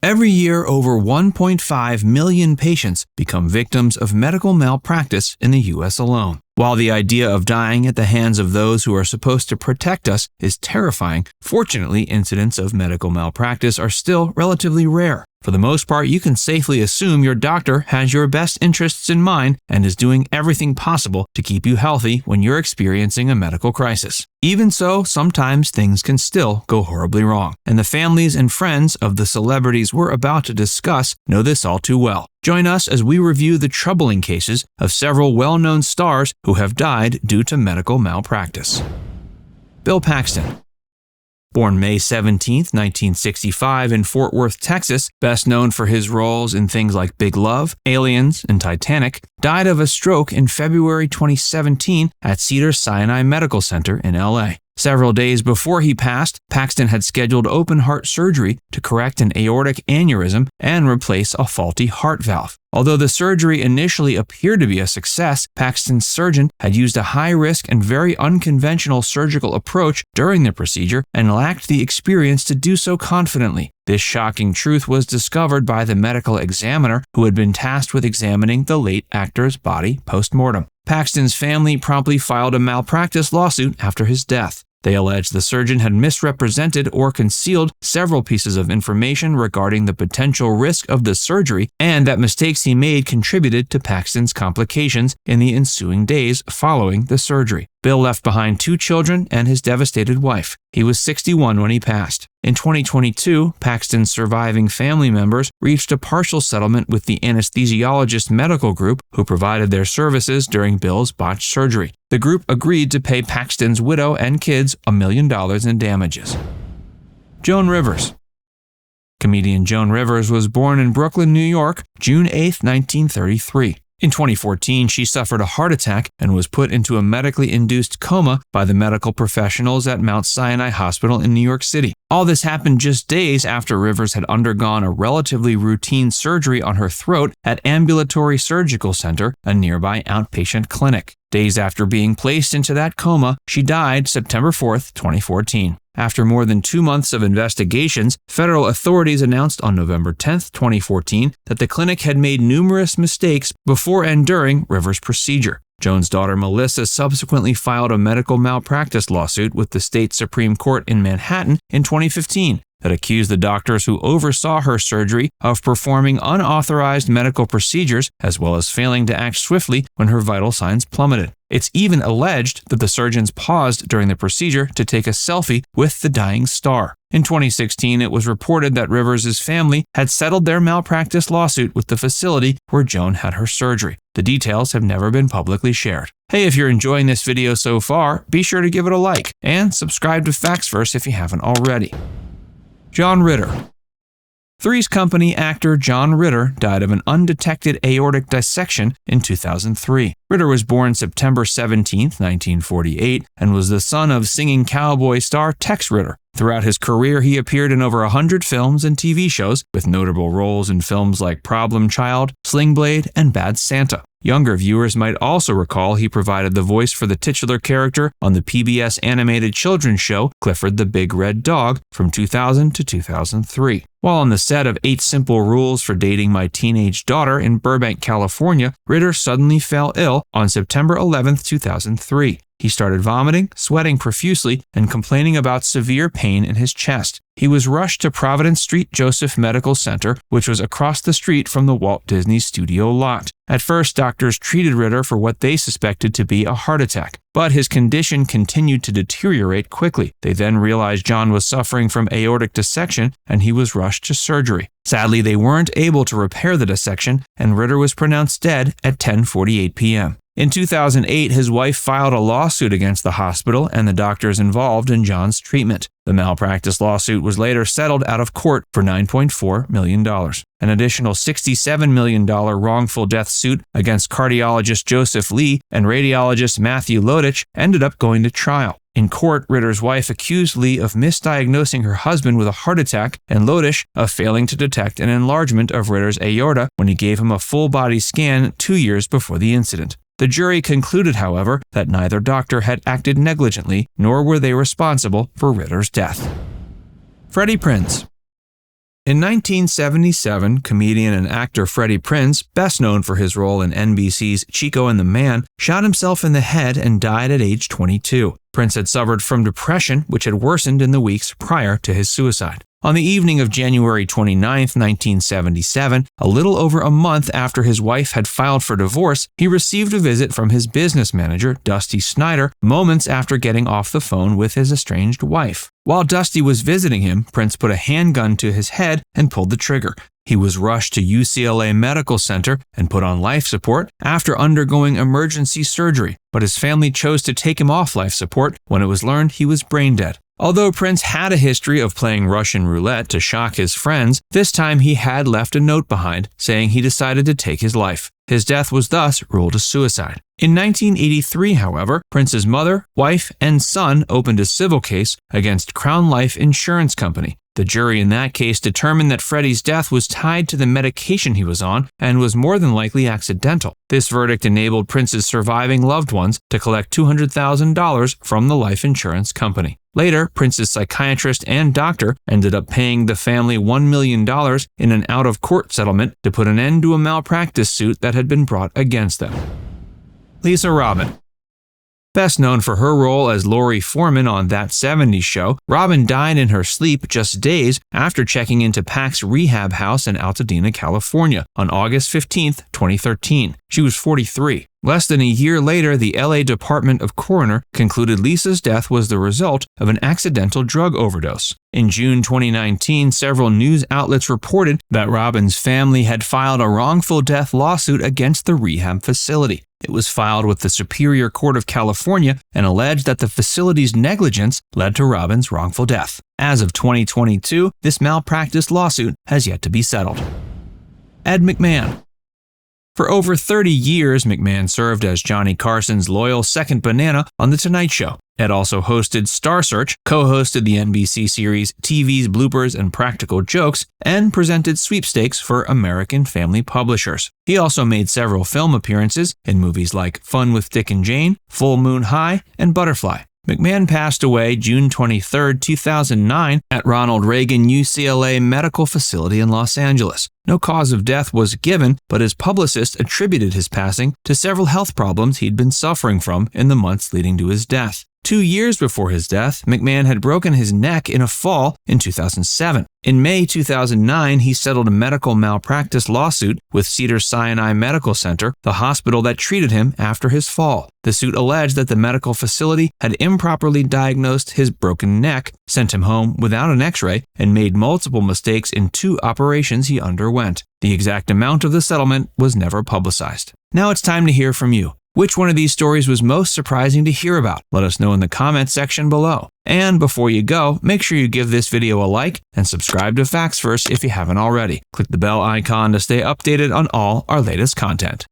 Every year, over 1.5 million patients become victims of medical malpractice in the U.S. alone. While the idea of dying at the hands of those who are supposed to protect us is terrifying, fortunately, incidents of medical malpractice are still relatively rare. For the most part, you can safely assume your doctor has your best interests in mind and is doing everything possible to keep you healthy when you're experiencing a medical crisis. Even so, sometimes things can still go horribly wrong, and the families and friends of the celebrities we're about to discuss know this all too well. Join us as we review the troubling cases of several well-known stars who have died due to medical malpractice. Bill Paxton. Born May 17, 1965 in Fort Worth, Texas, best known for his roles in things like Big Love, Aliens, and Titanic, died of a stroke in February 2017 at Cedars-Sinai Medical Center in LA. Several days before he passed, Paxton had scheduled open-heart surgery to correct an aortic aneurysm and replace a faulty heart valve. Although the surgery initially appeared to be a success, Paxton's surgeon had used a high-risk and very unconventional surgical approach during the procedure and lacked the experience to do so confidently. This shocking truth was discovered by the medical examiner who had been tasked with examining the late actor's body post-mortem. Paxton's family promptly filed a malpractice lawsuit after his death. They alleged the surgeon had misrepresented or concealed several pieces of information regarding the potential risk of the surgery and that mistakes he made contributed to Paxton's complications in the ensuing days following the surgery. Bill left behind 2 children and his devastated wife. He was 61 when he passed. In 2022, Paxton's surviving family members reached a partial settlement with the anesthesiologist medical group who provided their services during Bill's botched surgery. The group agreed to pay Paxton's widow and kids $1 million in damages. Joan Rivers. Comedian Joan Rivers was born in Brooklyn, New York, June 8, 1933. In 2014, she suffered a heart attack and was put into a medically induced coma by the medical professionals at Mount Sinai Hospital in New York City. All this happened just days after Rivers had undergone a relatively routine surgery on her throat at Ambulatory Surgical Center, a nearby outpatient clinic. Days after being placed into that coma, she died September 4, 2014. After more than 2 months of investigations, federal authorities announced on November 10, 2014, that the clinic had made numerous mistakes before and during Rivers' procedure. Joan's daughter Melissa subsequently filed a medical malpractice lawsuit with the state Supreme Court in Manhattan in 2015 that accused the doctors who oversaw her surgery of performing unauthorized medical procedures as well as failing to act swiftly when her vital signs plummeted. It's even alleged that the surgeons paused during the procedure to take a selfie with the dying star. In 2016, it was reported that Rivers' family had settled their malpractice lawsuit with the facility where Joan had her surgery. The details have never been publicly shared. Hey, if you're enjoying this video so far, be sure to give it a like and subscribe to Factsverse if you haven't already. John Ritter. Three's Company actor John Ritter died of an undetected aortic dissection in 2003. Ritter was born September 17, 1948, and was the son of singing cowboy star Tex Ritter. Throughout his career, he appeared in over 100 films and TV shows, with notable roles in films like Problem Child, Sling Blade, and Bad Santa. Younger viewers might also recall he provided the voice for the titular character on the PBS animated children's show Clifford the Big Red Dog from 2000 to 2003. While on the set of 8 Simple Rules for Dating My Teenage Daughter in Burbank, California, Ritter suddenly fell ill on September 11, 2003. He started vomiting, sweating profusely, and complaining about severe pain in his chest. He was rushed to Providence St. Joseph Medical Center, which was across the street from the Walt Disney Studio lot. At first, doctors treated Ritter for what they suspected to be a heart attack, but his condition continued to deteriorate quickly. They then realized John was suffering from aortic dissection, and he was rushed to surgery. Sadly, they weren't able to repair the dissection, and Ritter was pronounced dead at 10:48 p.m. In 2008, his wife filed a lawsuit against the hospital and the doctors involved in John's treatment. The malpractice lawsuit was later settled out of court for $9.4 million. An additional $67 million wrongful death suit against cardiologist Joseph Lee and radiologist Matthew Lodich ended up going to trial. In court, Ritter's wife accused Lee of misdiagnosing her husband with a heart attack and Lodich of failing to detect an enlargement of Ritter's aorta when he gave him a full-body scan 2 years before the incident. The jury concluded, however, that neither doctor had acted negligently, nor were they responsible for Ritter's death. Freddie Prinze. In 1977, comedian and actor Freddie Prinze, best known for his role in NBC's Chico and the Man, shot himself in the head and died at age 22. Prinze had suffered from depression, which had worsened in the weeks prior to his suicide. On the evening of January 29, 1977, a little over a month after his wife had filed for divorce, he received a visit from his business manager, Dusty Snyder, moments after getting off the phone with his estranged wife. While Dusty was visiting him, Prinze put a handgun to his head and pulled the trigger. He was rushed to UCLA Medical Center and put on life support after undergoing emergency surgery, but his family chose to take him off life support when it was learned he was brain dead. Although Prinze had a history of playing Russian roulette to shock his friends, this time he had left a note behind saying he decided to take his life. His death was thus ruled a suicide. In 1983, however, Prinze's mother, wife, and son opened a civil case against Crown Life Insurance Company. The jury in that case determined that Freddie's death was tied to the medication he was on and was more than likely accidental. This verdict enabled Prinze's surviving loved ones to collect $200,000 from the life insurance company. Later, Prinze's psychiatrist and doctor ended up paying the family $1 million in an out-of-court settlement to put an end to a malpractice suit that had been brought against them. Lisa Robin. Best known for her role as Lori Foreman on That 70s Show, Robin died in her sleep just days after checking into Pax's rehab house in Altadena, California on August 15, 2013. She was 43. Less than a year later, the LA Department of Coroner concluded Lisa's death was the result of an accidental drug overdose. In June 2019, several news outlets reported that Robin's family had filed a wrongful death lawsuit against the rehab facility. It was filed with the Superior Court of California and alleged that the facility's negligence led to Robin's wrongful death. As of 2022, this malpractice lawsuit has yet to be settled. Ed McMahon. For over 30 years, McMahon served as Johnny Carson's loyal second banana on The Tonight Show. Ed also hosted Star Search, co-hosted the NBC series TV's Bloopers and Practical Jokes, and presented sweepstakes for American Family Publishers. He also made several film appearances in movies like Fun with Dick and Jane, Full Moon High, and Butterfly. McMahon passed away June 23, 2009 at Ronald Reagan UCLA Medical Facility in Los Angeles. No cause of death was given, but his publicist attributed his passing to several health problems he'd been suffering from in the months leading to his death. 2 years before his death, McMahon had broken his neck in a fall in 2007. In May 2009, he settled a medical malpractice lawsuit with Cedars-Sinai Medical Center, the hospital that treated him after his fall. The suit alleged that the medical facility had improperly diagnosed his broken neck, sent him home without an x-ray, and made multiple mistakes in 2 operations he underwent. The exact amount of the settlement was never publicized. Now it's time to hear from you. Which one of these stories was most surprising to hear about? Let us know in the comments section below. And before you go, make sure you give this video a like and subscribe to Facts First if you haven't already. Click the bell icon to stay updated on all our latest content.